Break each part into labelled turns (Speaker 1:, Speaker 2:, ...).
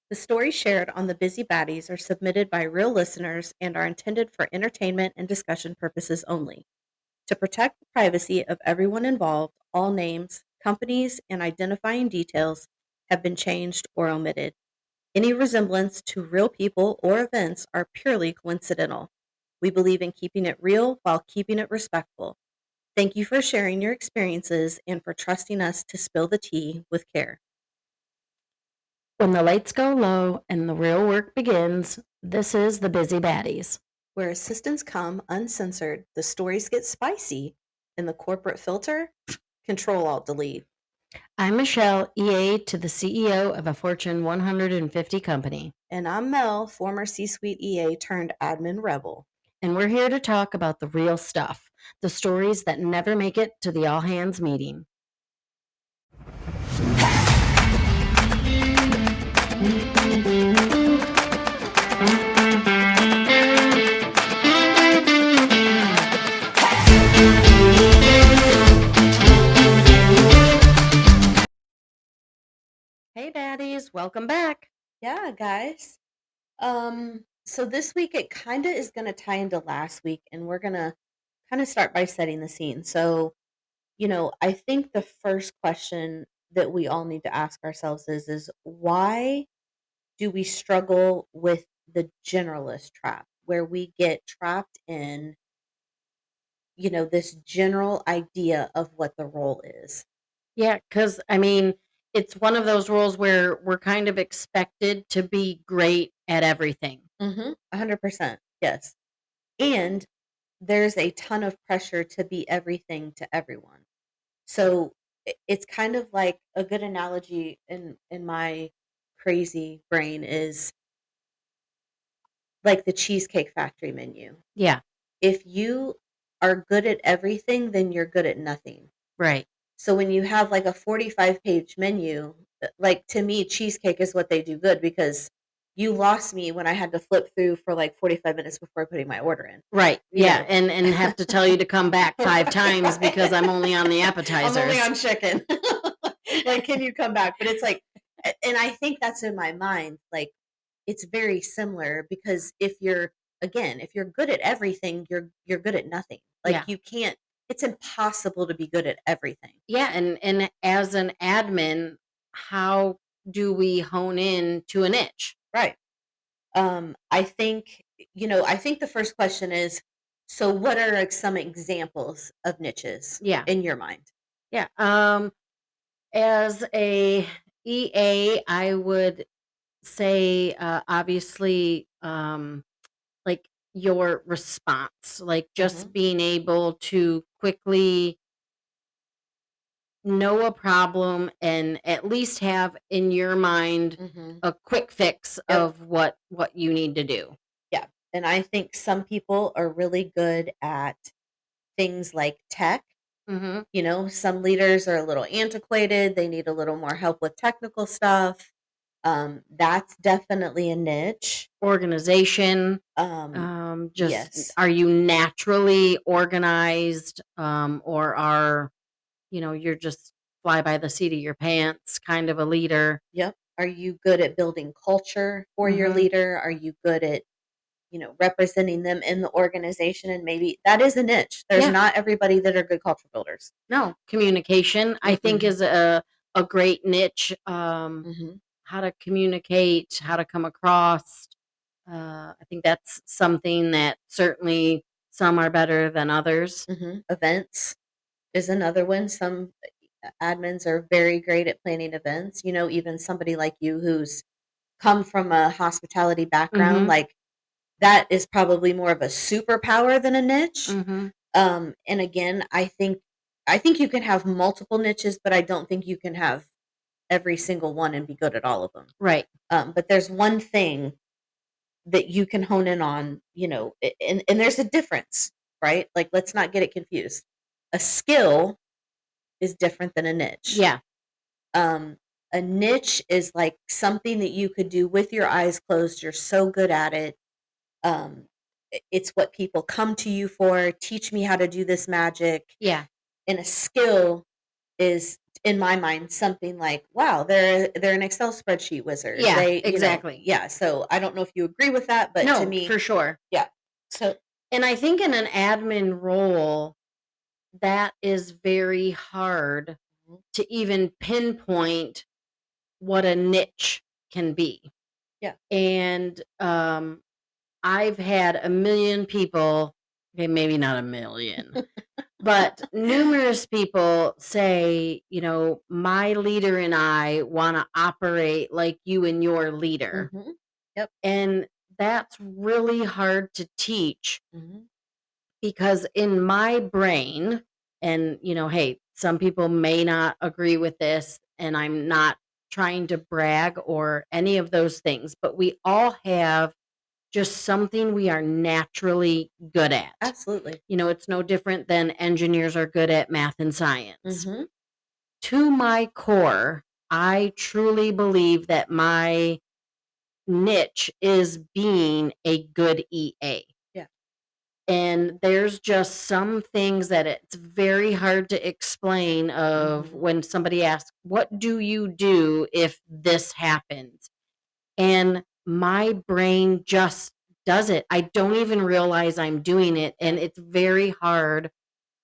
Speaker 1: The stories shared on the Busy Baddies are submitted by real listeners and are intended for entertainment and discussion purposes only. To protect the privacy of everyone involved, all names, companies, and identifying details have been changed or omitted. Any resemblance to real people or events are purely coincidental. We believe in keeping it real while keeping it respectful. Thank you for sharing your experiences and for trusting us to spill the tea with care.
Speaker 2: When the lights go low and the real work begins, this is the Busy Baddies.
Speaker 1: Where assistants come uncensored, the stories get spicy, and the corporate filter, control alt delete.
Speaker 2: I'm Michelle, EA to the CEO of a Fortune 150 company,
Speaker 1: And I'm Mel, former C suite EA turned admin rebel.
Speaker 2: and we're here to talk about the real stuff, the stories that never make it to the all hands meeting. Hey, Baddies, welcome back.
Speaker 1: Yeah, guys. So this week it kind of is going to tie into last week, and we're going to kind of start by setting the scene. So, I think the first question that we all need to ask ourselves is why do we struggle with the generalist trap where we get trapped in this general idea of what the role is.
Speaker 2: Yeah, because it's one of those roles where we're kind of expected to be great at everything.
Speaker 1: 100%. Yes. And there's a ton of pressure to be everything to everyone. So it's kind of like a good analogy in my crazy brain is like the Cheesecake Factory menu.
Speaker 2: Yeah,
Speaker 1: If you are good at everything, then you're good at nothing.
Speaker 2: right.
Speaker 1: So when you have like a 45-page menu, like to me, cheesecake is what they do good because you lost me when I had to flip through for like 45 minutes before putting my order in.
Speaker 2: Right.
Speaker 1: You
Speaker 2: Yeah,
Speaker 1: know,
Speaker 2: and have to tell you to come back 5 times because I'm only on the
Speaker 1: I'm only
Speaker 2: appetizers.
Speaker 1: on chicken. Like, can you come back? But it's like, and I think that's in my mind. Like, it's very similar because if you're good at everything, you're good at nothing. Like,
Speaker 2: Yeah.
Speaker 1: you can't. It's impossible to be good at everything.
Speaker 2: Yeah, and as an admin, how do we hone in to a niche?
Speaker 1: Right. I think the first question is, so what are like some examples of niches
Speaker 2: Yeah.
Speaker 1: in your mind?
Speaker 2: Yeah. As a EA, I would say obviously like your response, like
Speaker 1: Hmm.
Speaker 2: just being able to quickly know a problem and at least have in your mind
Speaker 1: Hmm.
Speaker 2: a quick fix
Speaker 1: Yep.
Speaker 2: of what you need to do.
Speaker 1: Yeah. And I think some people are really good at things like tech.
Speaker 2: Hmm.
Speaker 1: Some leaders are a little antiquated. They need a little more help with technical stuff. That's definitely a niche.
Speaker 2: Organization.
Speaker 1: Um,
Speaker 2: Just
Speaker 1: yes.
Speaker 2: are you naturally organized, or are you're just fly by the seat of your pants kind of a leader?
Speaker 1: Yep. Are you good at building culture for your
Speaker 2: Hmm.
Speaker 1: leader? Are you good at representing them in the organization, and maybe that is a niche. There's
Speaker 2: Yeah.
Speaker 1: not everybody that are good culture builders.
Speaker 2: No, communication I think
Speaker 1: Mm-mm.
Speaker 2: is a great niche.
Speaker 1: Mhm.
Speaker 2: How to communicate, how to come across. I think that's something that certainly some are better than others.
Speaker 1: Mhm. Events is another one. Some admins are very great at planning events. Even somebody like you who's come from a hospitality background,
Speaker 2: Mhm.
Speaker 1: like that is probably more of a superpower than a niche.
Speaker 2: Mhm.
Speaker 1: And again, I think you can have multiple niches, but I don't think you can have every single one and be good at all of them.
Speaker 2: Right.
Speaker 1: But there's one thing that you can hone in on, and there's a difference, right? Like, let's not get it confused. A skill is different than a niche.
Speaker 2: Yeah.
Speaker 1: Um, a niche is like something that you could do with your eyes closed. You're so good at it. It's what people come to you for. Teach me how to do this magic.
Speaker 2: Yeah.
Speaker 1: And a skill is in my mind, something like, "Wow, they're an Excel spreadsheet wizard."
Speaker 2: Yeah,
Speaker 1: They,
Speaker 2: exactly.
Speaker 1: yeah, so I don't know if you agree with that, but to
Speaker 2: No,
Speaker 1: me,
Speaker 2: for sure.
Speaker 1: yeah. So
Speaker 2: And I think in an admin role, that is very hard
Speaker 1: mhm,
Speaker 2: to even pinpoint what a niche can be.
Speaker 1: yeah.
Speaker 2: And I've had a million people, okay, maybe not a million, but numerous people say, my leader and I want to operate like you and your leader.
Speaker 1: Mhm. Yep.
Speaker 2: And that's really hard to teach
Speaker 1: Mhm.
Speaker 2: because in my brain, and hey, some people may not agree with this, and I'm not trying to brag or any of those things, but we all have just something we are naturally good at.
Speaker 1: Absolutely.
Speaker 2: It's no different than engineers are good at math and science.
Speaker 1: Mhm.
Speaker 2: To my core, I truly believe that my niche is being a good EA.
Speaker 1: Yeah.
Speaker 2: And there's just some things that it's very hard to explain of
Speaker 1: Mhm.
Speaker 2: when somebody asks, "What do you do if this happens?" And my brain just does it. I don't even realize I'm doing it,
Speaker 1: Yeah.
Speaker 2: and it's very hard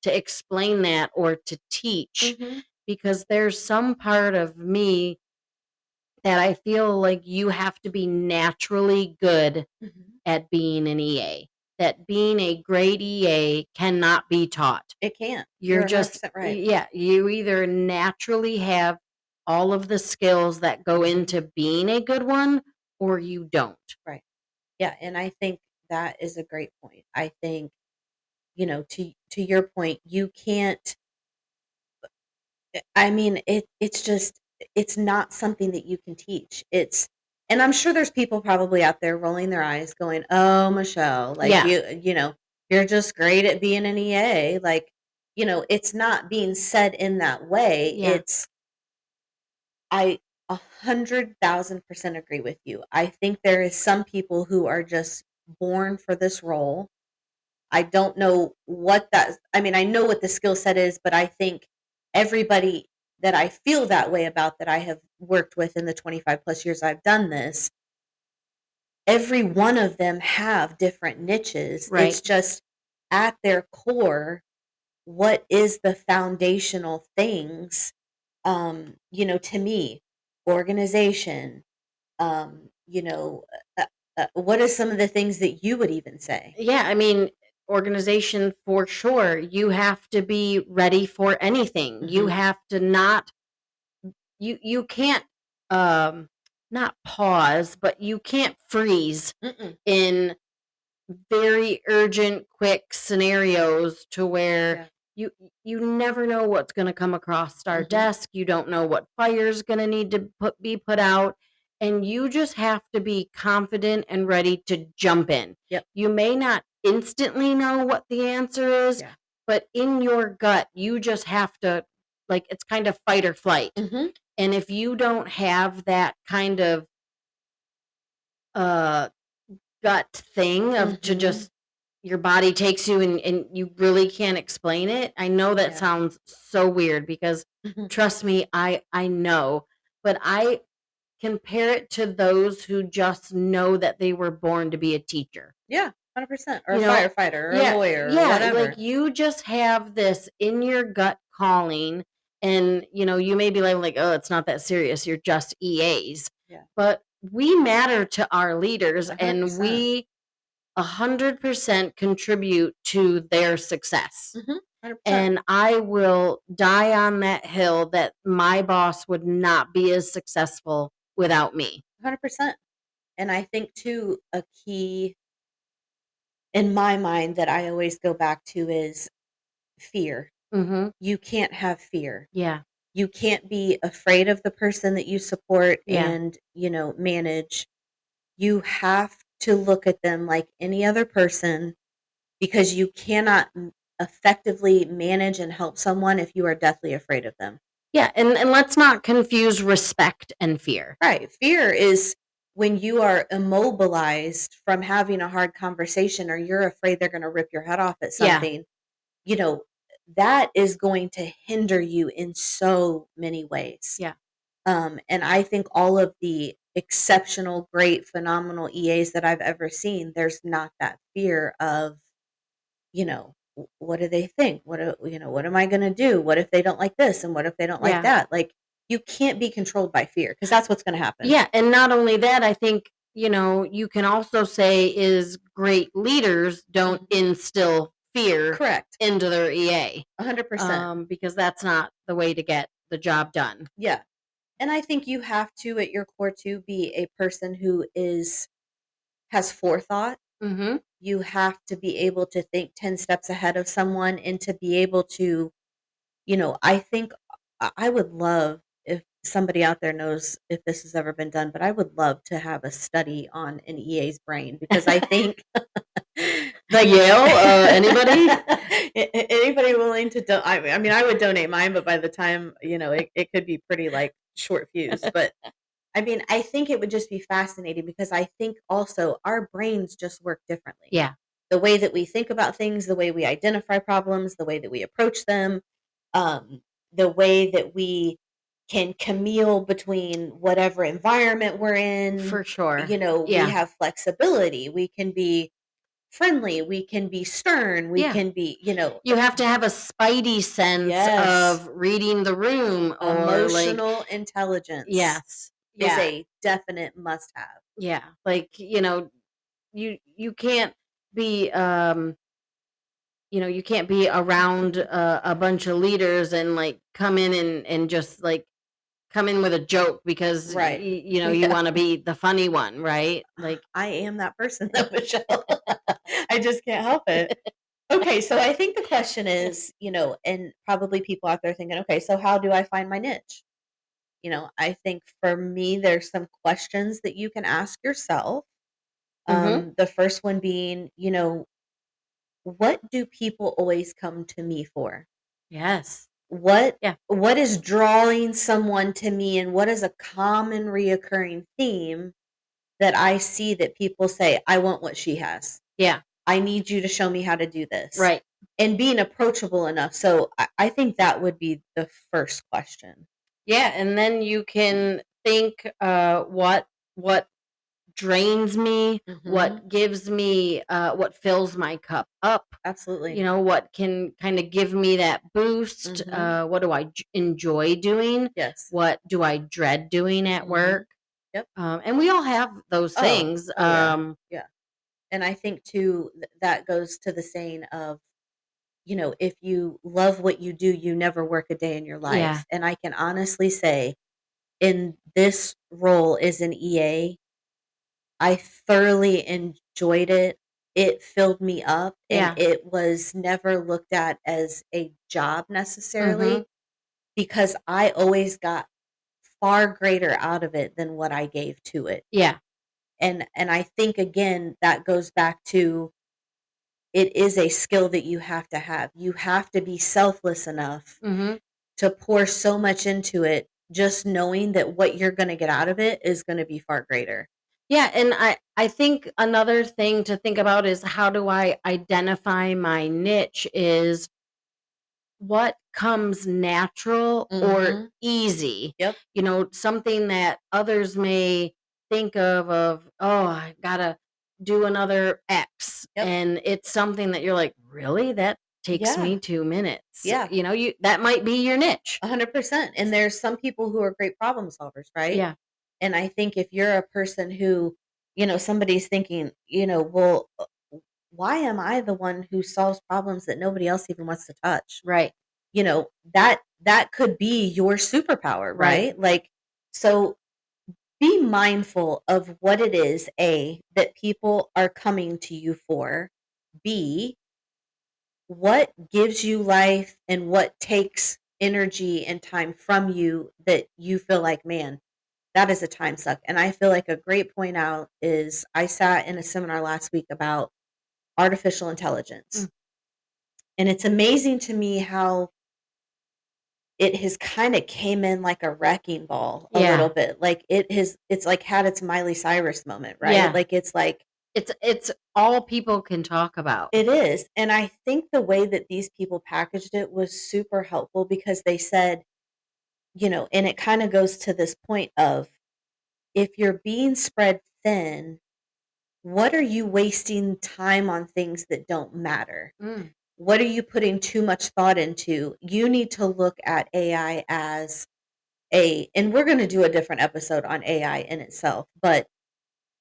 Speaker 2: to explain that or to teach
Speaker 1: Mhm.
Speaker 2: because there's some part of me that I feel like you have to be naturally good
Speaker 1: Mhm.
Speaker 2: at being an EA. That being a great EA cannot be taught.
Speaker 1: It can't.
Speaker 2: You're
Speaker 1: You're
Speaker 2: just,
Speaker 1: 100% right.
Speaker 2: yeah, you either naturally have all of the skills that go
Speaker 1: Mhm.
Speaker 2: into being a good one or you don't.
Speaker 1: Right. Yeah, and I think that is a great point. I think, to your point, you can't I mean, it's just it's not something that you can teach. And I'm sure there's people probably out there rolling their eyes going, "Oh, Michelle, like
Speaker 2: Yeah,
Speaker 1: you're just great at being an EA." Like, it's not being said in that way.
Speaker 2: yeah,
Speaker 1: I 100,000% agree with you. I think there is some people who are just born for this role. I don't know what that I mean, I know what the skill set is, but I think everybody that I feel that way about that I have worked with in the 25 plus years I've done this, every one of them have different niches.
Speaker 2: right.
Speaker 1: It's just at their core, what is the foundational things, to me, organization, um, you know, what are some of the things that you would even say?
Speaker 2: Yeah, I mean, organization for sure. You have to be ready for anything. You
Speaker 1: Mhm.
Speaker 2: have to not you can't um not pause, but you can't freeze
Speaker 1: Mm-mm.
Speaker 2: in very urgent, quick scenarios to where
Speaker 1: Yeah.
Speaker 2: you you never know what's going to come across our
Speaker 1: Mhm.
Speaker 2: desk. You don't know what fire's going to need to be put out, and you just have to be confident and ready to jump in.
Speaker 1: Yep.
Speaker 2: You may not instantly know what the answer is,
Speaker 1: Yeah.
Speaker 2: but in your gut, you just have to, like, it's kind of fight or flight.
Speaker 1: Mhm.
Speaker 2: And if you don't have that kind of uh gut thing of to
Speaker 1: Mhm.
Speaker 2: just your body takes you and you really can't explain it. I know that
Speaker 1: Yeah.
Speaker 2: sounds so weird because
Speaker 1: Mhm.
Speaker 2: trust me, I know, but I compare it to those who just know that they were born to be a teacher.
Speaker 1: Yeah, 100%, or a
Speaker 2: You know,
Speaker 1: firefighter, or a
Speaker 2: yeah,
Speaker 1: lawyer, or
Speaker 2: yeah, like
Speaker 1: whatever.
Speaker 2: you just have this in your gut calling, and you may be like, oh, it's not that serious. You're just EAs,
Speaker 1: Yeah,
Speaker 2: but we matter to our leaders, and
Speaker 1: 100%.
Speaker 2: we 100% contribute to their success.
Speaker 1: Mhm, 100%,
Speaker 2: And I will die on that hill that my boss would not be as successful without me.
Speaker 1: 100%. And I think too, a key in my mind that I always go back to is fear.
Speaker 2: Mhm.
Speaker 1: You can't have fear.
Speaker 2: Yeah.
Speaker 1: You can't be afraid of the person that you support
Speaker 2: Yeah.
Speaker 1: and, manage. You have to look at them like any other person because you cannot effectively manage and help someone if you are deathly afraid of them.
Speaker 2: Yeah, and let's not confuse respect and fear.
Speaker 1: Right. Fear is when you are immobilized from having a hard conversation or you're afraid they're going to rip your head off at
Speaker 2: Yeah.
Speaker 1: something. You know, that is going to hinder you in so many ways.
Speaker 2: Yeah.
Speaker 1: And I think all of the exceptional, great, phenomenal EAs that I've ever seen, there's not that fear of, what do they think? What am I going to do? What if they don't like this? And what if they don't like
Speaker 2: Yeah.
Speaker 1: that? Like, you can't be controlled by fear because that's what's going to happen.
Speaker 2: Yeah, and not only that, I think, you can also say is great leaders don't
Speaker 1: Mhm.
Speaker 2: instill fear
Speaker 1: Correct.
Speaker 2: into their EA,
Speaker 1: 100%.
Speaker 2: because that's not the way to get the job done.
Speaker 1: Yeah. And I think you have to, at your core, to be a person who has forethought.
Speaker 2: Mhm.
Speaker 1: You have to be able to think 10 steps ahead of someone and to be able to, I think I would love if somebody out there knows if this has ever been done, but I would love to have a study on an EA's brain because I think
Speaker 2: Like Yale, anybody?
Speaker 1: anybody willing to I mean, I would donate mine, but by the time, it could be pretty like short fuse. But I mean, I think it would just be fascinating because I think also our brains just work differently.
Speaker 2: Yeah,
Speaker 1: The way that we think about things, the way we identify problems, the way that we approach them, um, the way that we can commune between whatever environment we're in.
Speaker 2: for sure.
Speaker 1: We
Speaker 2: Yeah.
Speaker 1: have flexibility. We can be friendly. We can be stern. We
Speaker 2: Yeah.
Speaker 1: can be,
Speaker 2: You have to have a spidey sense
Speaker 1: yes,
Speaker 2: of reading the room or like
Speaker 1: emotional intelligence
Speaker 2: yes.
Speaker 1: is
Speaker 2: Yeah.
Speaker 1: a definite must have.
Speaker 2: Yeah. Like, you can't be you can't be around a bunch of leaders and like come in and just like come in with a joke because
Speaker 1: Right.
Speaker 2: you
Speaker 1: Yeah.
Speaker 2: want to be the funny one, right? Like
Speaker 1: I am that person though, Michelle. I just can't help it. Okay, so I think the question is, and probably people out there thinking, okay, so how do I find my niche? I think for me, there's some questions that you can ask yourself.
Speaker 2: mhm.
Speaker 1: The first one being, what do people always come to me for?
Speaker 2: Yes.
Speaker 1: What
Speaker 2: Yeah.
Speaker 1: what is drawing someone to me, and what is a common reoccurring theme that I see that people say, I want what she has.
Speaker 2: Yeah.
Speaker 1: I need you to show me how to do this.
Speaker 2: Right.
Speaker 1: And being approachable enough. So I think that would be the first question.
Speaker 2: Yeah, and then you can think what drains me,
Speaker 1: Mhm.
Speaker 2: what gives me what fills my cup up,
Speaker 1: Absolutely.
Speaker 2: what can kind of give me that boost,
Speaker 1: Mhm.
Speaker 2: what do I enjoy doing,
Speaker 1: Yes.
Speaker 2: what do I dread doing at
Speaker 1: Mhm.
Speaker 2: work,
Speaker 1: Yep.
Speaker 2: and we all have those
Speaker 1: Oh.
Speaker 2: things.
Speaker 1: Oh, yeah. Yeah. And I think too that goes to the saying of, if you love what you do, you never work a day in your
Speaker 2: Yeah.
Speaker 1: life. And I can honestly say in this role as an EA, I thoroughly enjoyed it. It filled me up, and
Speaker 2: Yeah.
Speaker 1: it was never looked at as a job
Speaker 2: Mhm.
Speaker 1: necessarily because I always got far greater out of it than what I gave to it.
Speaker 2: Yeah.
Speaker 1: And I think again that goes back to it is a skill that you have to have. You have to be selfless enough
Speaker 2: Mhm.
Speaker 1: to pour so much into it just knowing that what you're going to get out of it is going to be far greater.
Speaker 2: Yeah, and I think another thing to think about is how do I identify my niche is what comes natural or
Speaker 1: Mhm.
Speaker 2: easy.
Speaker 1: Yep.
Speaker 2: Something that others may think of, oh, I gotta do another X.
Speaker 1: Yep.
Speaker 2: And it's something that you're like, really? That takes
Speaker 1: Yeah.
Speaker 2: me 2 minutes.
Speaker 1: Yeah.
Speaker 2: You that might be your niche.
Speaker 1: 100%. And there's some people who are great problem solvers, right?
Speaker 2: Yeah.
Speaker 1: And I think if you're a person who, somebody's thinking, well, why am I the one who solves problems that nobody else even wants to touch?
Speaker 2: Right.
Speaker 1: That could be your superpower,
Speaker 2: Right.
Speaker 1: right? Like, so be mindful of what it is, A, that people are coming to you for. B, what gives you life and what takes energy and time from you that you feel like, man, that is a time suck. And I feel like a great point out is I sat in a seminar last week about artificial intelligence.
Speaker 2: Mm.
Speaker 1: And it's amazing to me how it has kind of came in like a wrecking ball a little
Speaker 2: Yeah.
Speaker 1: bit. Like it's like had its Miley Cyrus moment, right?
Speaker 2: Yeah.
Speaker 1: Like it's like
Speaker 2: It's all people can talk about.
Speaker 1: It is, and I think the way that these people packaged it was super helpful because they said, and it kinda goes to this point of, if you're being spread thin, what are you wasting time on things that don't matter?
Speaker 2: Mm,
Speaker 1: What are you putting too much thought into? You need to look at AI as and we're gonna do a different episode on AI in itself, but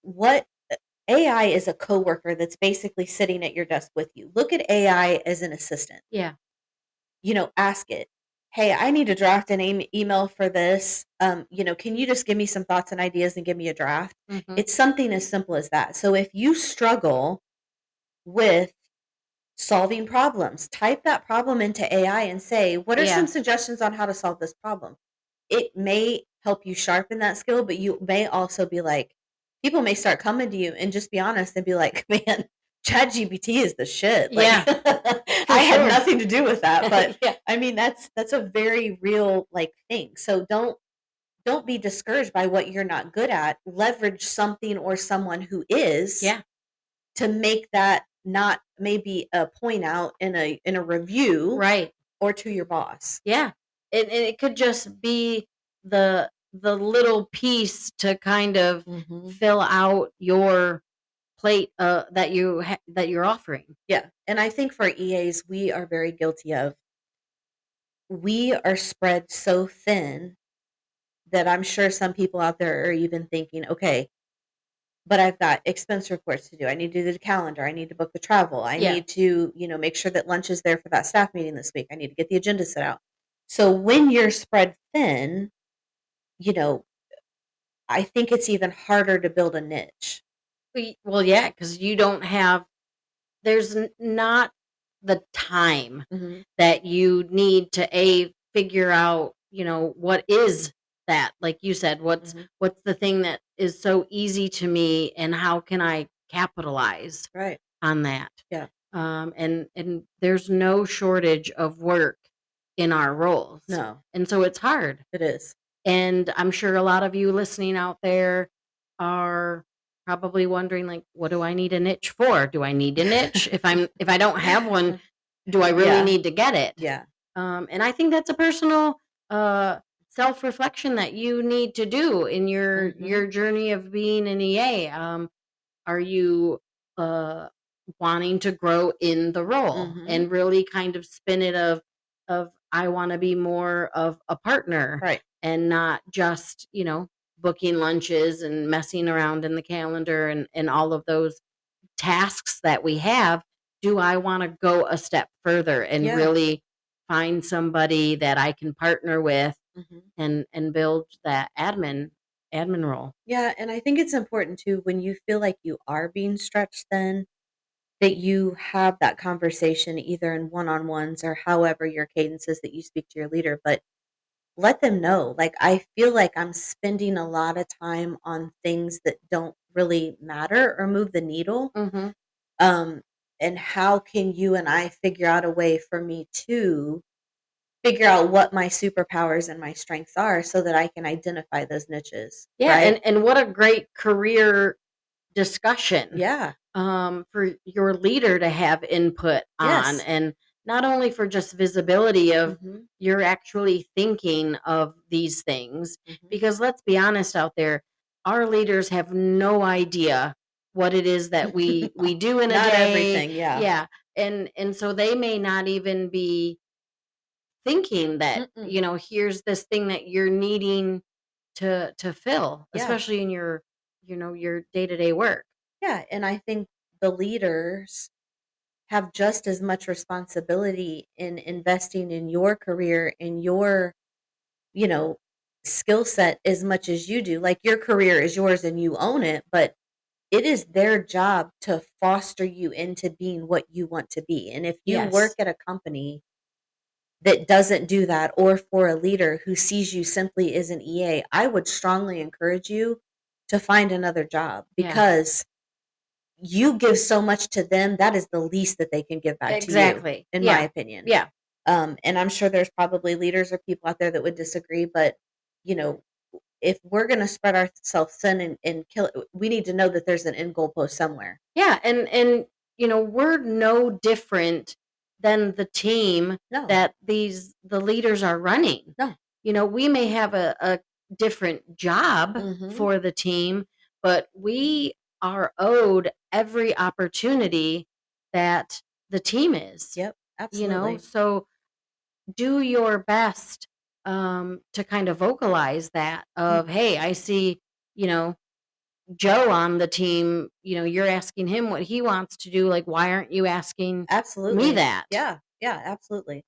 Speaker 1: what AI is a coworker that's basically sitting at your desk with you. Look at AI as an assistant.
Speaker 2: yeah.
Speaker 1: Ask it, "Hey, I need to draft an email for this. Can you just give me some thoughts and ideas and give me a draft?"
Speaker 2: Mhm.
Speaker 1: It's something as simple as that. So if you struggle with solving problems, type that problem into AI and say, "What are some
Speaker 2: Yeah.
Speaker 1: suggestions on how to solve this problem?" It may help you sharpen that skill, but you may also be like, people may start coming to you and just be honest and be like, "Man, ChatGPT is the shit." Like,
Speaker 2: Yeah, for
Speaker 1: I had
Speaker 2: sure.
Speaker 1: nothing to do with that, but
Speaker 2: Yeah.
Speaker 1: I mean, that's a very real like thing. So don't be discouraged by what you're not good at. Leverage something or someone who is
Speaker 2: Yeah,
Speaker 1: to make that not maybe a point out in a review
Speaker 2: right.
Speaker 1: or to your boss.
Speaker 2: Yeah. And it could just be the little piece to kind of
Speaker 1: Mhm.
Speaker 2: fill out your plate, that you're offering.
Speaker 1: Yeah, and I think for EAs, we are very guilty of we are spread so thin that I'm sure some people out there are even thinking, "Okay, but I've got expense reports to do. I need to do the calendar. I need to book the travel. I
Speaker 2: Yeah.
Speaker 1: need to, make sure that lunch is there for that staff meeting this week. I need to get the agenda set out." So when you're spread thin, you know, I think it's even harder to build a niche.
Speaker 2: Well, yeah, because you don't have there's not the time
Speaker 1: Mhm,
Speaker 2: that you need to figure out, what is that, like you said,
Speaker 1: mhm.
Speaker 2: what's the thing that is so easy to me, and how can I capitalize
Speaker 1: Right.
Speaker 2: on that?
Speaker 1: Yeah.
Speaker 2: And there's no shortage of work in our roles,
Speaker 1: No,
Speaker 2: and so it's hard.
Speaker 1: it is.
Speaker 2: And I'm sure a lot of you listening out there are probably wondering, like, what do I need a niche for? Do I need a niche? If I don't have one, do I really
Speaker 1: Yeah,
Speaker 2: need to get it?
Speaker 1: yeah.
Speaker 2: And I think that's a personal uh, self reflection that you need to do in
Speaker 1: Mhm,
Speaker 2: your journey of being an EA. Are you uh, wanting to grow in the role
Speaker 1: mhm.
Speaker 2: and really kind of spin it of I want to be more of a partner
Speaker 1: Right.
Speaker 2: and not just, booking lunches and messing around in the calendar and all of those tasks that we have. Do I want to go a step further and
Speaker 1: Yeah.
Speaker 2: really find somebody that I can partner with
Speaker 1: Mhm.
Speaker 2: and build that admin role?
Speaker 1: Yeah, and I think it's important too when you feel like you are being stretched then that you have that conversation either in one-on-ones or however your cadence is that you speak to your leader, but let them know. Like, I feel like I'm spending a lot of time on things that don't really matter or move the needle.
Speaker 2: Hmm.
Speaker 1: Um, and how can you and I figure out a way for me to figure out what my superpowers and my strengths are so that I can identify those niches,
Speaker 2: Yeah,
Speaker 1: right?
Speaker 2: and what a great career discussion,
Speaker 1: Yeah.
Speaker 2: for your leader to have input on,
Speaker 1: Yes.
Speaker 2: and not only for just visibility of
Speaker 1: Mhm.
Speaker 2: you're actually thinking of these things,
Speaker 1: Mhm.
Speaker 2: because let's be honest out there, our leaders have no idea what it is that we
Speaker 1: No,
Speaker 2: do in a
Speaker 1: not
Speaker 2: day.
Speaker 1: everything, yeah.
Speaker 2: Yeah, and so they may not even be thinking that,
Speaker 1: Mm-mm.
Speaker 2: here's this thing that you're needing to fill,
Speaker 1: Yeah.
Speaker 2: especially in your day-to-day work.
Speaker 1: Yeah, and I think the leaders have just as much responsibility in investing in your career, in your, you know, skill set as much as you do. Like, your career is yours and you own it, but it is their job to foster you into being what you want to be. And if you work
Speaker 2: Yes.
Speaker 1: at a company that doesn't do that, or for a leader who sees you simply as an EA, I would strongly encourage you to find another job
Speaker 2: Yeah.
Speaker 1: because you give so much to them, that is the least that they can give back to you,
Speaker 2: Exactly.
Speaker 1: in my
Speaker 2: Yeah.
Speaker 1: opinion.
Speaker 2: Yeah.
Speaker 1: And I'm sure there's probably leaders or people out there that would disagree, but you know, if we're going to spread ourselves thin and kill it, we need to know that there's an end goalpost somewhere.
Speaker 2: Yeah, and we're no different than the team
Speaker 1: No,
Speaker 2: that the leaders are running.
Speaker 1: no.
Speaker 2: We may have a different job
Speaker 1: Mm-hmm.
Speaker 2: for the team, but we are owed every opportunity that the team is.
Speaker 1: Yep, absolutely.
Speaker 2: So do your best to kind of vocalize that
Speaker 1: Mm,
Speaker 2: of, hey, I see, you know, Joe on the team, you're asking him what he wants to do. Like, why aren't you asking me
Speaker 1: absolutely.
Speaker 2: that?
Speaker 1: Yeah, yeah, absolutely.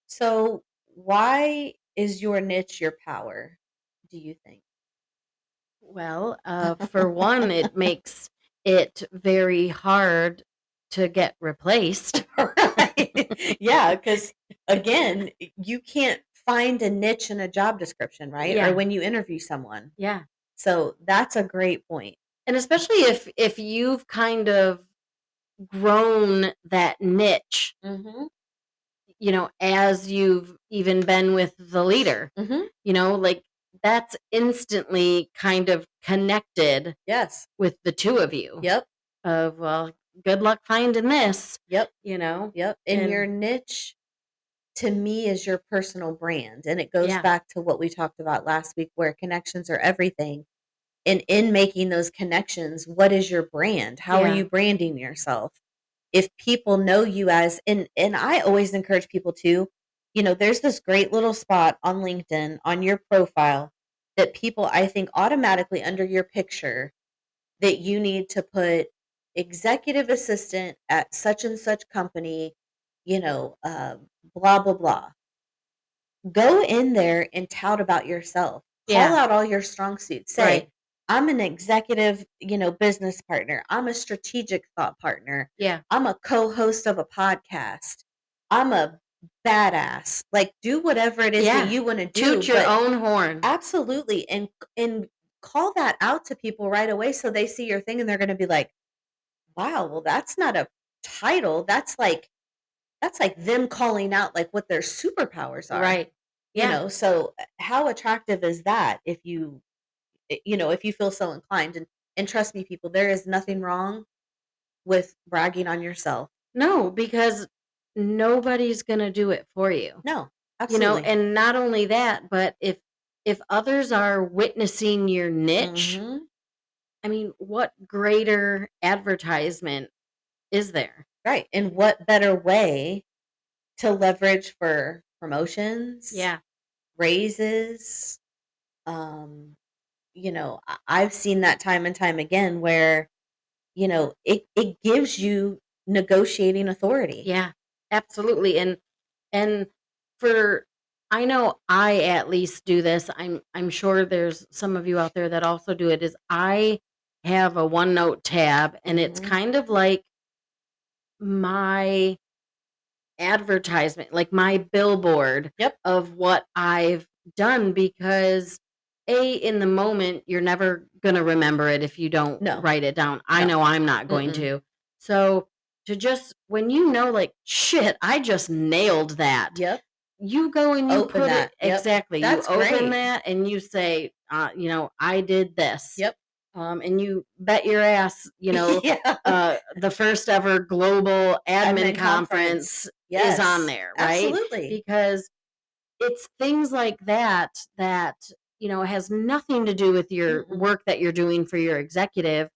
Speaker 1: So, why is your niche your power, do you think?
Speaker 2: Well, for one, it makes it very hard to get replaced.
Speaker 1: Right. Yeah, because again, you can't find a niche in a job description, right? Or
Speaker 2: Yeah,
Speaker 1: when you interview someone.
Speaker 2: yeah.
Speaker 1: So that's a great point.
Speaker 2: And especially if you've kind of grown that niche,
Speaker 1: Mhm.
Speaker 2: as you've even been with the leader,
Speaker 1: Mhm.
Speaker 2: like that's instantly kind of connected
Speaker 1: Yes.
Speaker 2: with the two of you
Speaker 1: Yep.
Speaker 2: of, well, good luck finding this,
Speaker 1: Yep.
Speaker 2: you know,
Speaker 1: Yep. And your
Speaker 2: and
Speaker 1: niche to me is your personal brand, and it goes
Speaker 2: yeah,
Speaker 1: back to what we talked about last week where connections are everything. And in making those connections, what is your brand? How are
Speaker 2: yeah,
Speaker 1: you branding yourself? If people know you as, and I always encourage people to, there's this great little spot on LinkedIn on your profile that people I think automatically under your picture that you need to put executive assistant at such and such company, blah blah blah. Go in there and tout about yourself. Call
Speaker 2: yeah,
Speaker 1: out all your strong suits.
Speaker 2: right,
Speaker 1: Say, I'm an executive, business partner. I'm a strategic thought partner.
Speaker 2: yeah,
Speaker 1: I'm a co-host of a podcast. I'm a badass. Like do whatever it is that
Speaker 2: yeah.
Speaker 1: you want to do,
Speaker 2: Toot your
Speaker 1: but
Speaker 2: own horn.
Speaker 1: absolutely and call that out to people right away so they see your thing and they're going to be like, "Wow, well that's not a title. That's like them calling out like what their superpowers are."
Speaker 2: Right. Yeah.
Speaker 1: So how attractive is that if if you feel so inclined, and trust me people, there is nothing wrong with bragging on yourself.
Speaker 2: No, because nobody's gonna do it for you.
Speaker 1: No, absolutely.
Speaker 2: And not only that, but if others are witnessing your niche,
Speaker 1: Mhm.
Speaker 2: I mean, what greater advertisement is there?
Speaker 1: Right, and what better way to leverage for promotions,
Speaker 2: Yeah.
Speaker 1: raises, um, I've seen that time and time again where, it gives you negotiating authority.
Speaker 2: Yeah. Absolutely. And for I know I at least do this. I'm sure there's some of you out there that also do it, is I have a OneNote tab and it's
Speaker 1: Mhm.
Speaker 2: kind of like my advertisement, like my billboard
Speaker 1: Yep.
Speaker 2: of what I've done, because in the moment you're never going to remember it if you don't
Speaker 1: No,
Speaker 2: write it down. I
Speaker 1: no.
Speaker 2: know I'm not going
Speaker 1: Mm-mm.
Speaker 2: to. So to just, when like, shit, I just nailed that,
Speaker 1: Yep.
Speaker 2: you go and you
Speaker 1: Open
Speaker 2: put it
Speaker 1: that. Yep.
Speaker 2: exactly. You
Speaker 1: That's
Speaker 2: open
Speaker 1: great.
Speaker 2: that and you say, I did this.
Speaker 1: Yep.
Speaker 2: And you bet your ass,
Speaker 1: Yeah.
Speaker 2: the first ever global admin
Speaker 1: Admin conference.
Speaker 2: conference is on
Speaker 1: Yes.
Speaker 2: there, right?
Speaker 1: Absolutely.
Speaker 2: Because it's things like that has nothing to do with your
Speaker 1: Mm-mm.
Speaker 2: work that you're doing for your executive,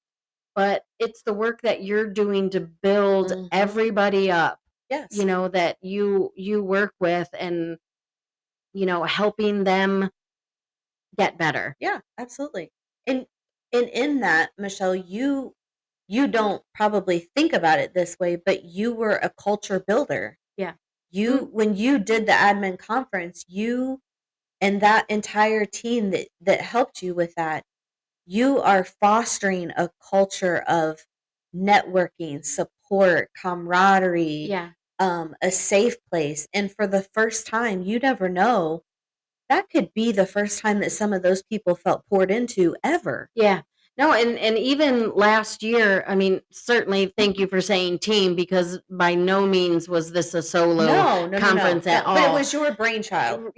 Speaker 2: but it's the work that you're doing to build
Speaker 1: Mhm.
Speaker 2: everybody up,
Speaker 1: Yes.
Speaker 2: that you work with, and helping them get better.
Speaker 1: Yeah, absolutely. And in that, Michelle, you don't probably think about it this way, but you were a culture builder.
Speaker 2: Yeah.
Speaker 1: You
Speaker 2: Mm,
Speaker 1: when you did the admin conference, you and that entire team that helped you with that, you are fostering a culture of networking, support, camaraderie,
Speaker 2: yeah.
Speaker 1: a safe place. And for the first time, you never know, that could be the first time that some of those people felt poured into ever.
Speaker 2: Yeah. No, and even last year, I mean, certainly thank you for saying team, because by no means was this a solo
Speaker 1: No, no, no, no,
Speaker 2: conference at
Speaker 1: no. But it
Speaker 2: all.
Speaker 1: was your brainchild,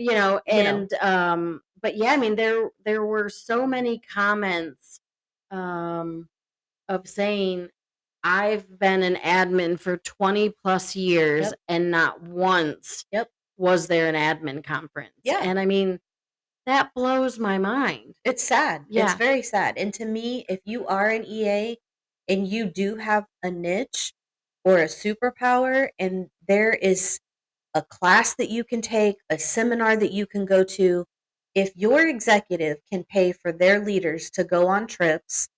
Speaker 2: And but yeah, I mean, there were so many comments um, of saying, I've been an admin for 20 plus years
Speaker 1: Yep.
Speaker 2: and not once
Speaker 1: Yep.
Speaker 2: was there an admin conference.
Speaker 1: Yeah.
Speaker 2: And I mean, that blows my mind.
Speaker 1: It's sad. It's
Speaker 2: Yeah.
Speaker 1: very sad. And to me, if you are an EA and you do have a niche or a superpower, and there is a class that you can take, a seminar that you can go to, if your executive can pay for their leaders to go on trips,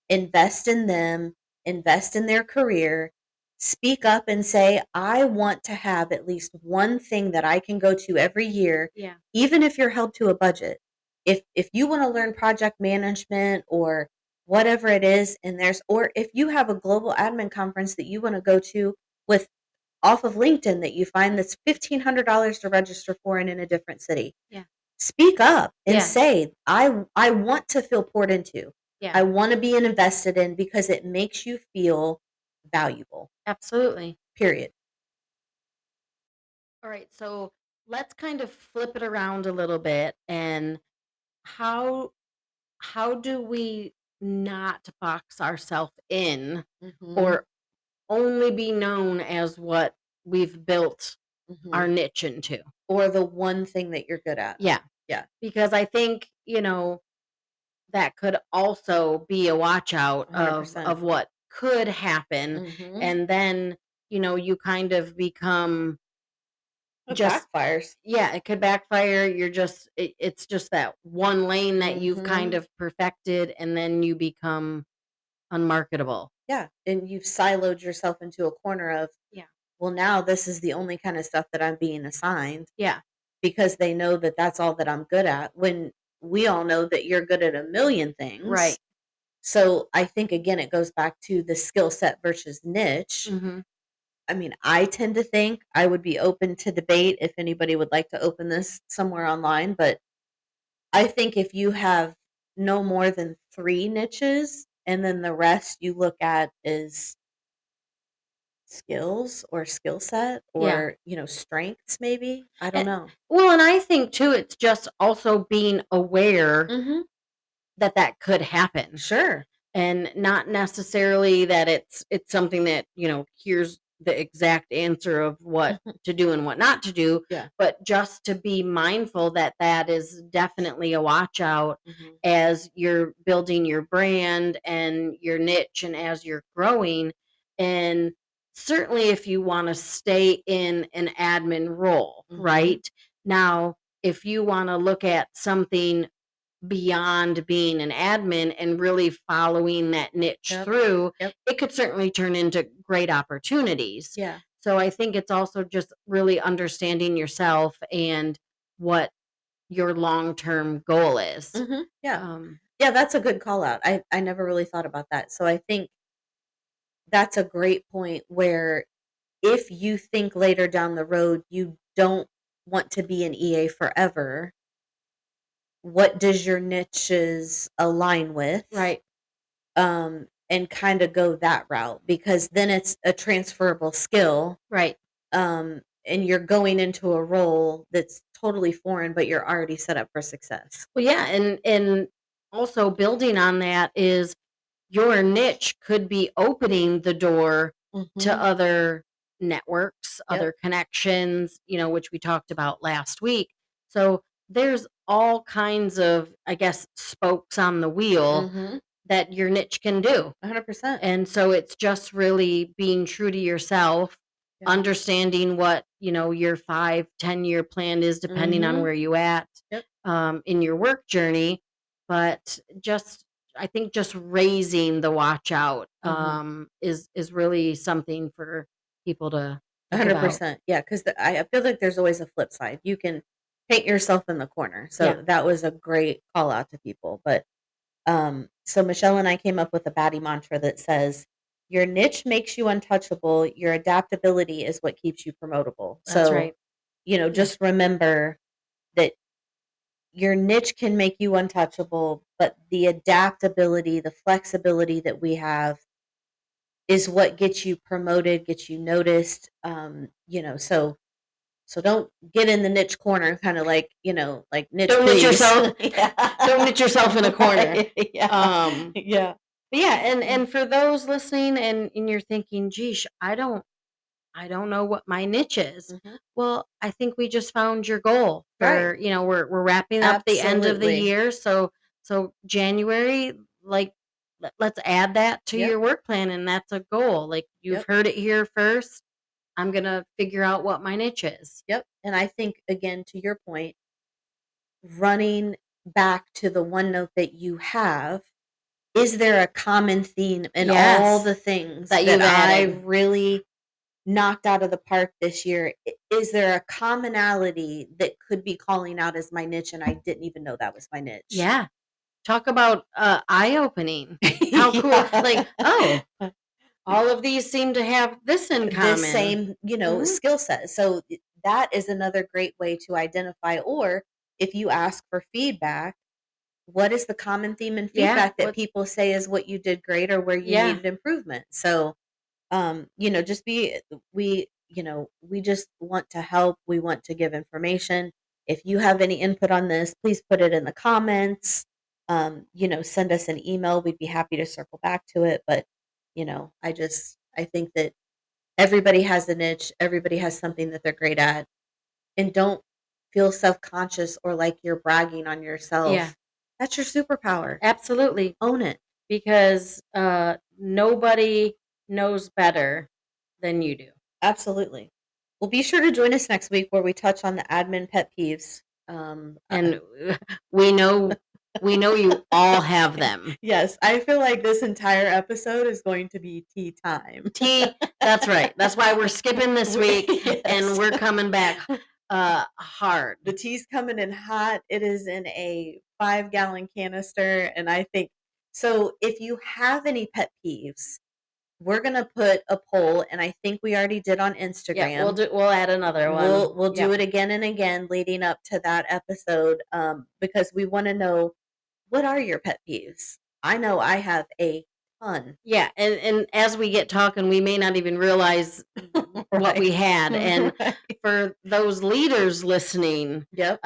Speaker 1: invest in them, invest in their career, speak up and say, I want to have at least one thing that I can go to every year,
Speaker 2: Yeah.
Speaker 1: even if you're held to a budget. If you want to learn project management or whatever it is, and there's or if you have a global admin conference that you want to go to with off of LinkedIn that you find that's $1,500 to register for and in a different city.
Speaker 2: Yeah.
Speaker 1: Speak up and
Speaker 2: Yeah.
Speaker 1: say, I want to feel poured into.
Speaker 2: Yeah.
Speaker 1: I want to be invested in because it makes you feel valuable.
Speaker 2: Absolutely.
Speaker 1: Period.
Speaker 2: All right. So let's kind of flip it around a little bit, and how how do we not box ourselves in
Speaker 1: Mhm.
Speaker 2: or only be known as what we've built our
Speaker 1: Mhm.
Speaker 2: niche into?
Speaker 1: Or the one thing that you're good at.
Speaker 2: Yeah,
Speaker 1: Yeah.
Speaker 2: because I think, that could also be a watch out of
Speaker 1: 100%.
Speaker 2: what could happen,
Speaker 1: Mhm.
Speaker 2: and then, you kind of become
Speaker 1: It
Speaker 2: just,
Speaker 1: backfires.
Speaker 2: yeah, it could backfire. It's just that one lane that you've kind
Speaker 1: Mhm.
Speaker 2: of perfected, and then you become unmarketable.
Speaker 1: Yeah, and you've siloed yourself into a corner of,
Speaker 2: Yeah.
Speaker 1: well, now this is the only kind of stuff that I'm being assigned.
Speaker 2: Yeah.
Speaker 1: Because they know that that's all that I'm good at, when we all know that you're good at a million things.
Speaker 2: Right.
Speaker 1: So I think again it goes back to the skill set versus niche.
Speaker 2: Mhm.
Speaker 1: I mean, I tend to think I would be open to debate if anybody would like to open this somewhere online, but I think if you have no more than 3 niches and then the rest you look at is skills or skill set
Speaker 2: Yeah.
Speaker 1: or, strengths maybe. I don't
Speaker 2: Eh,
Speaker 1: know.
Speaker 2: well, and I think too, it's just also being aware
Speaker 1: Mhm.
Speaker 2: that that could happen,
Speaker 1: Sure.
Speaker 2: and not necessarily that it's something that, here's the exact answer of what to do and what not to do,
Speaker 1: Yeah.
Speaker 2: but just to be mindful that that is definitely a watch out
Speaker 1: Mhm.
Speaker 2: as you're building your brand and your niche and as you're growing. And certainly if you want to stay in an admin role,
Speaker 1: Mhm.
Speaker 2: right? Now, if you want to look at something beyond being an admin and really following that niche
Speaker 1: Yep.
Speaker 2: through,
Speaker 1: Yep.
Speaker 2: it could certainly turn into great opportunities.
Speaker 1: Yeah.
Speaker 2: So I think it's also just really understanding yourself and what your long-term goal is.
Speaker 1: Mhm. Yeah.
Speaker 2: Um,
Speaker 1: Yeah, that's a good call out. I never really thought about that. So I think that's a great point where if you think later down the road you don't want to be an EA forever, what does your niches align with?
Speaker 2: right,
Speaker 1: And kind of go that route because then it's a transferable skill.
Speaker 2: right.
Speaker 1: And you're going into a role that's totally foreign, but you're already set up for success.
Speaker 2: Well, yeah, and also building on that is your niche could be opening the door to
Speaker 1: Mhm.
Speaker 2: other networks,
Speaker 1: Yep.
Speaker 2: other connections, which we talked about last week. So there's all kinds of, I guess, spokes on the wheel
Speaker 1: Mhm.
Speaker 2: that your niche can do.
Speaker 1: 100%.
Speaker 2: And so it's just really being true to yourself,
Speaker 1: Yep.
Speaker 2: understanding what, your 5, 10 year plan is, depending on
Speaker 1: Mhm.
Speaker 2: where you at
Speaker 1: Yep.
Speaker 2: in your work journey. But I think just raising the watch out
Speaker 1: Mhm.
Speaker 2: is really something for people to think about.
Speaker 1: 100%. Yeah, 'cause I feel like there's always a flip side. You can paint yourself in the corner.
Speaker 2: Yeah,
Speaker 1: So that was a great call out to people. But so Michelle and I came up with a baddie mantra that says, "Your niche makes you untouchable. Your adaptability is what keeps you promotable."
Speaker 2: that's
Speaker 1: So,
Speaker 2: right. Yeah,
Speaker 1: just remember that your niche can make you untouchable, but the adaptability, the flexibility that we have is what gets you promoted, gets you noticed. So So don't get in the niche corner, kind of like, like niche
Speaker 2: Don't niche
Speaker 1: please.
Speaker 2: yourself.
Speaker 1: Yeah.
Speaker 2: Don't niche yourself in a corner.
Speaker 1: Right. Yeah. Yeah.
Speaker 2: But yeah, and for those listening and you're thinking, geesh, I don't know what my niche is.
Speaker 1: Mhm.
Speaker 2: Well, I think we just found your goal
Speaker 1: Right.
Speaker 2: for, we're wrapping up the end of the
Speaker 1: Absolutely.
Speaker 2: year. So January, like let's add that to
Speaker 1: Yep.
Speaker 2: your work plan, and that's a goal. Like, you've
Speaker 1: Yep.
Speaker 2: heard it here first. I'm going to figure out what my niche is.
Speaker 1: Yep. And I think, again, to your point, running back to the one note that you have, is there a common theme in all
Speaker 2: Yes.
Speaker 1: the things
Speaker 2: That
Speaker 1: that
Speaker 2: you've
Speaker 1: I
Speaker 2: added.
Speaker 1: really knocked out of the park this year? Is there a commonality that could be calling out as my niche and I didn't even know that was my niche?
Speaker 2: Yeah. Talk about eye-opening. How cool. Like, oh, all of these seem to have this in
Speaker 1: This
Speaker 2: common.
Speaker 1: same,
Speaker 2: Mhm.
Speaker 1: skill set. So that is another great way to identify. Or if you ask for feedback, what is the common theme and
Speaker 2: Yeah.
Speaker 1: feedback that people say is what you did great or where you
Speaker 2: Yeah.
Speaker 1: needed improvement? So, just we just want to help. We want to give information. If you have any input on this, please put it in the comments. Send us an email. We'd be happy to circle back to it. But, I think that everybody has a niche. Everybody has something that they're great at, and don't feel self-conscious or like you're bragging on
Speaker 2: Yeah.
Speaker 1: yourself. That's your superpower.
Speaker 2: Absolutely.
Speaker 1: Own it.
Speaker 2: Because nobody knows better than you do.
Speaker 1: Absolutely. Well, be sure to join us next week where we touch on the admin pet peeves.
Speaker 2: And we know you all have them.
Speaker 1: Yes, I feel like this entire episode is going to be tea time.
Speaker 2: That's right. That's why we're skipping this week and
Speaker 1: Yes.
Speaker 2: we're coming back hard.
Speaker 1: The tea's coming in hot. It is in a 5-gallon canister. And I think so. If you have any pet peeves, we're gonna put a poll, and I think we already did on
Speaker 2: Yeah,
Speaker 1: Instagram.
Speaker 2: we'll add another one.
Speaker 1: We'll do
Speaker 2: Yep.
Speaker 1: it again and again leading up to that episode, because we want to know, what are your pet peeves? I know I have a ton.
Speaker 2: Yeah, and as we get talking, we may not even realize what we
Speaker 1: Right.
Speaker 2: had. And
Speaker 1: Right.
Speaker 2: for those leaders listening,
Speaker 1: Yep.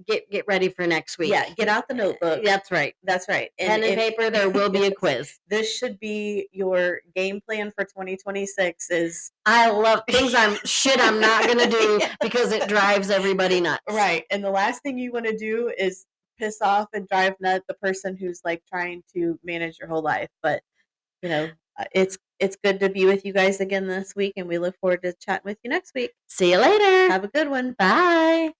Speaker 2: get ready for next week.
Speaker 1: Yeah, get out the notebook.
Speaker 2: That's right.
Speaker 1: That's right.
Speaker 2: Pen and paper, there will be a
Speaker 1: yes,
Speaker 2: quiz.
Speaker 1: this should be your game plan for 2026 is
Speaker 2: I love things I'm not gonna do
Speaker 1: Yeah.
Speaker 2: because it drives everybody nuts.
Speaker 1: Right. And the last thing you want to do is piss off and drive nut the person who's like trying to manage your whole life. But, it's good to be with you guys again this week, and we look forward to chatting with you next week.
Speaker 2: See you later.
Speaker 1: Have a good one.
Speaker 2: Bye.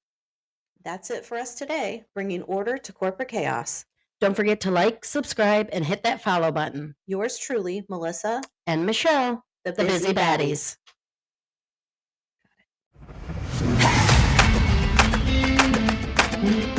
Speaker 1: That's it for us today, bringing order to corporate chaos.
Speaker 2: Don't forget to like, subscribe, and hit that follow button.
Speaker 1: Yours truly, Melissa,
Speaker 2: And Michelle,
Speaker 1: the
Speaker 2: the Busy Baddies.
Speaker 1: Baddies.